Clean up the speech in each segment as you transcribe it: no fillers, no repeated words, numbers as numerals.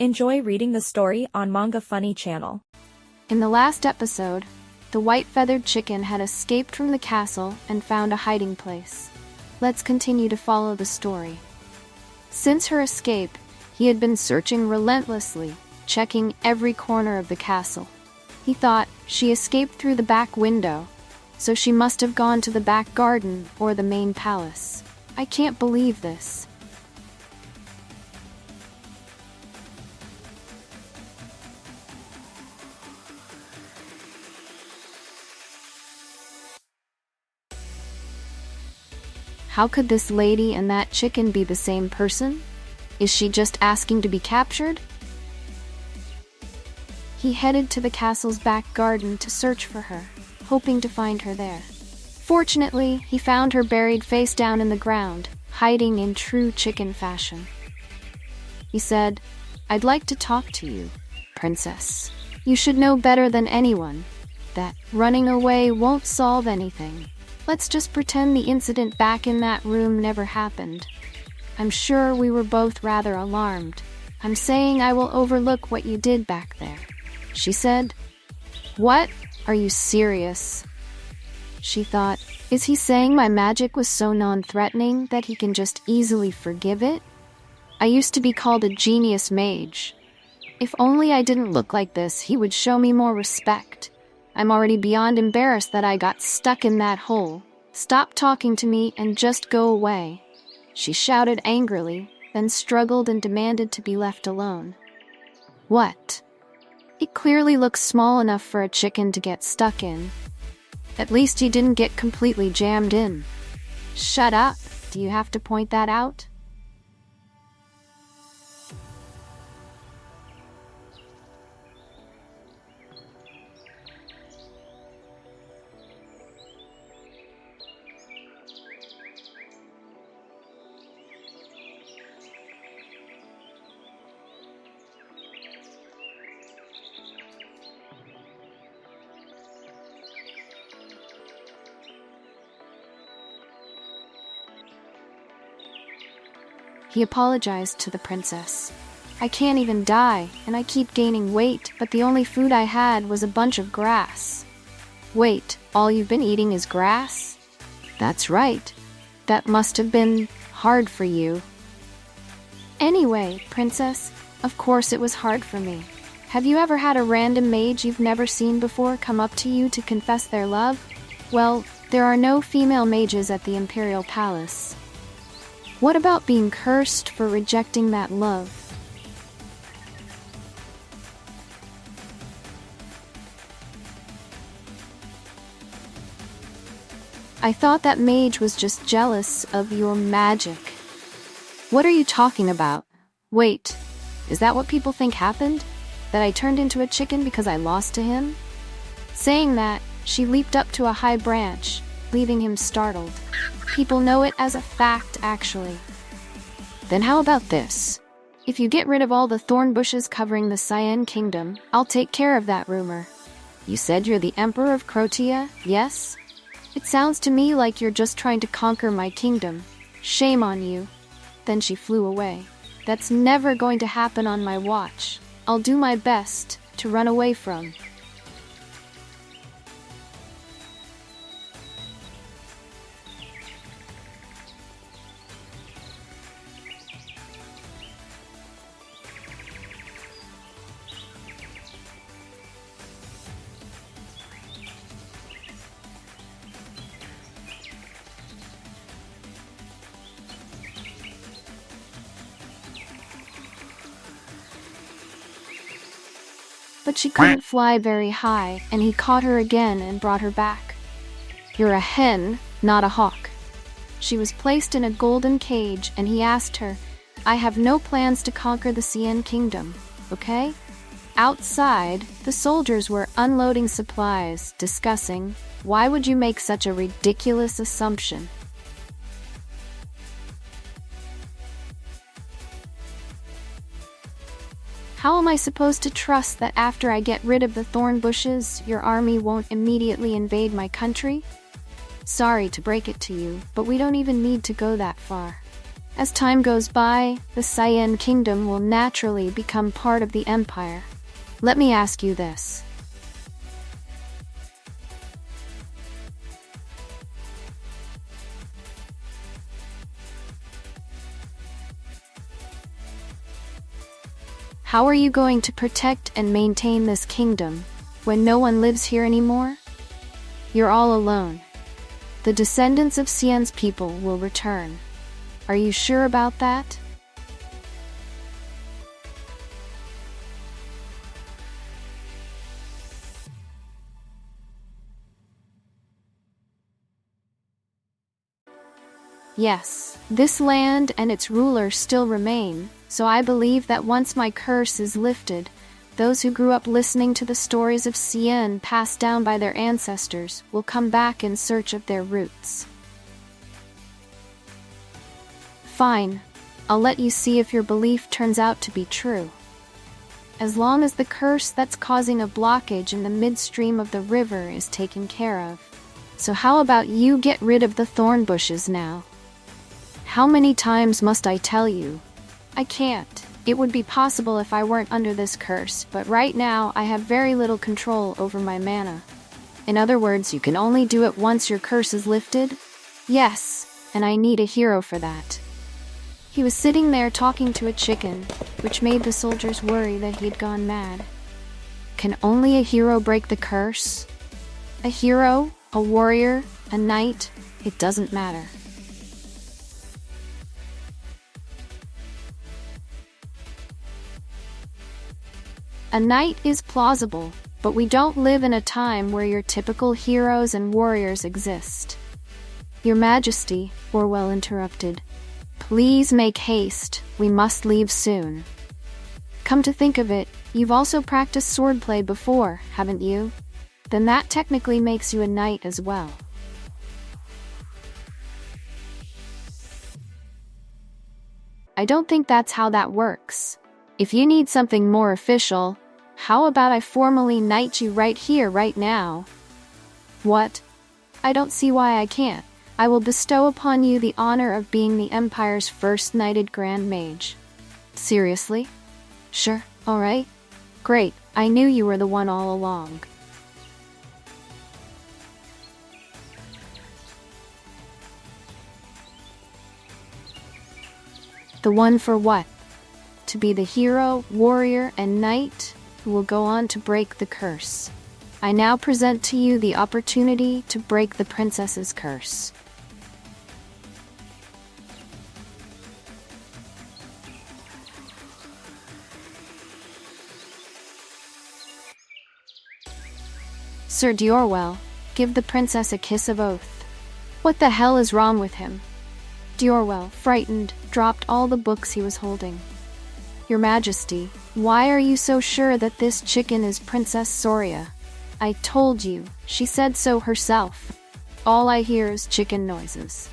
Enjoy reading the story on Manga Funny channel. In the last episode, the white-feathered chicken had escaped from the castle and found a hiding place. Let's continue to follow the story. Since her escape, he had been searching relentlessly, checking every corner of the castle. He thought she escaped through the back window, so she must have gone to the back garden or the main palace. I can't believe this. How could this lady and that chicken be the same person? Is she just asking to be captured? He headed to the castle's back garden to search for her, hoping to find her there. Fortunately, he found her buried face down in the ground, hiding in true chicken fashion. He said, "I'd like to talk to you, princess. You should know better than anyone that running away won't solve anything. Let's just pretend the incident back in that room never happened. I'm sure we were both rather alarmed. I'm saying I will overlook what you did back there," she said. "What? Are you serious?" She thought, is he saying my magic was so non-threatening that he can just easily forgive it? I used to be called a genius mage. If only I didn't look like this, he would show me more respect. I'm already beyond embarrassed that I got stuck in that hole. Stop talking to me and just go away. She shouted angrily, then struggled and demanded to be left alone. What? It clearly looks small enough for a chicken to get stuck in. At least he didn't get completely jammed in. Shut up. Do you have to point that out? He apologized to the princess. "I can't even die, and I keep gaining weight, but the only food I had was a bunch of grass." "Wait, all you've been eating is grass?" "That's right. That must have been hard for you." "Anyway, princess, of course it was hard for me. Have you ever had a random mage you've never seen before come up to you to confess their love? Well, there are no female mages at the Imperial Palace. What about being cursed for rejecting that love?" "I thought that mage was just jealous of your magic." "What are you talking about? Wait, is that what people think happened? That I turned into a chicken because I lost to him?" Saying that, she leaped up to a high branch, leaving him startled. "People know it as a fact, actually." "Then how about this? If you get rid of all the thorn bushes covering the Syenn kingdom, I'll take care of that rumor. You said you're the Emperor of Crotia, yes? It sounds to me like you're just trying to conquer my kingdom. Shame on you." Then she flew away. "That's never going to happen on my watch. I'll do my best to run away from." But she couldn't fly very high, and he caught her again and brought her back. "You're a hen, not a hawk." She was placed in a golden cage, and he asked her, "I have no plans to conquer the Syenn kingdom, okay?" Outside, the soldiers were unloading supplies, discussing, "Why would you make such a ridiculous assumption?" "How am I supposed to trust that after I get rid of the thorn bushes, your army won't immediately invade my country? Sorry to break it to you, but we don't even need to go that far. As time goes by, the Syenn kingdom will naturally become part of the empire. Let me ask you this. How are you going to protect and maintain this kingdom when no one lives here anymore? You're all alone. The descendants of Syenn's people will return. Are you sure about that? Yes, this land and its ruler still remain, so I believe that once my curse is lifted, those who grew up listening to the stories of Syenn passed down by their ancestors will come back in search of their roots. Fine, I'll let you see if your belief turns out to be true. As long as the curse that's causing a blockage in the midstream of the river is taken care of. So how about you get rid of the thorn bushes now? How many times must I tell you? I can't. It would be possible if I weren't under this curse, but right now I have very little control over my mana. In other words, you can only do it once your curse is lifted? Yes, and I need a hero for that. He was sitting there talking to a chicken, which made the soldiers worry that he had gone mad. Can only a hero break the curse? A hero, a warrior, a knight, it doesn't matter. A knight is plausible, but we don't live in a time where your typical heroes and warriors exist. Your Majesty, Orwell interrupted. Please make haste, we must leave soon. Come to think of it, you've also practiced swordplay before, haven't you? Then that technically makes you a knight as well. I don't think that's how that works. If you need something more official, how about I formally knight you right here, right now? What? I don't see why I can't. I will bestow upon you the honor of being the Empire's first knighted Grand Mage. Seriously? Sure, alright. Great, I knew you were the one all along. The one for what? To be the hero, warrior, and knight who will go on to break the curse. I now present to you the opportunity to break the princess's curse. Sir Diorwell, give the princess a kiss of oath. What the hell is wrong with him? Diorwell, frightened, dropped all the books he was holding. Your Majesty, why are you so sure that this chicken is Princess Soria? I told you, she said so herself. All I hear is chicken noises.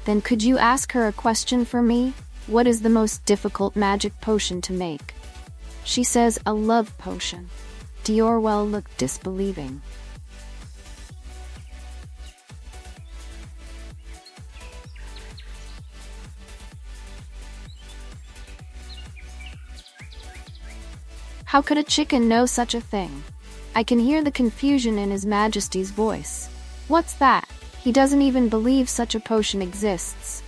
Then could you ask her a question for me? What is the most difficult magic potion to make? She says a love potion. Diorwell looked disbelieving. How could a chicken know such a thing? I can hear the confusion in His Majesty's voice. What's that? He doesn't even believe such a potion exists.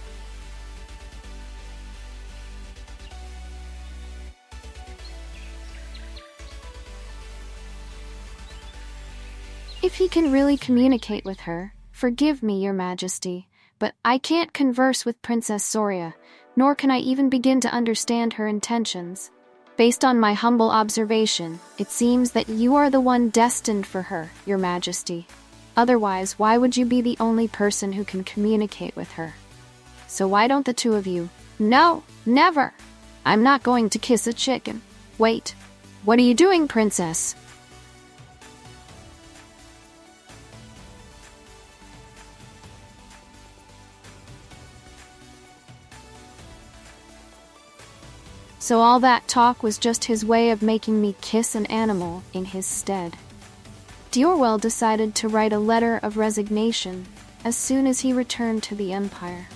If he can really communicate with her, forgive me, Your Majesty, but I can't converse with Princess Soria, nor can I even begin to understand her intentions. Based on my humble observation, it seems that you are the one destined for her, Your Majesty. Otherwise, why would you be the only person who can communicate with her? So why don't the two of you? No, never! I'm not going to kiss a chicken. Wait, what are you doing, Princess? So all that talk was just his way of making me kiss an animal in his stead. Diorwell decided to write a letter of resignation as soon as he returned to the Empire.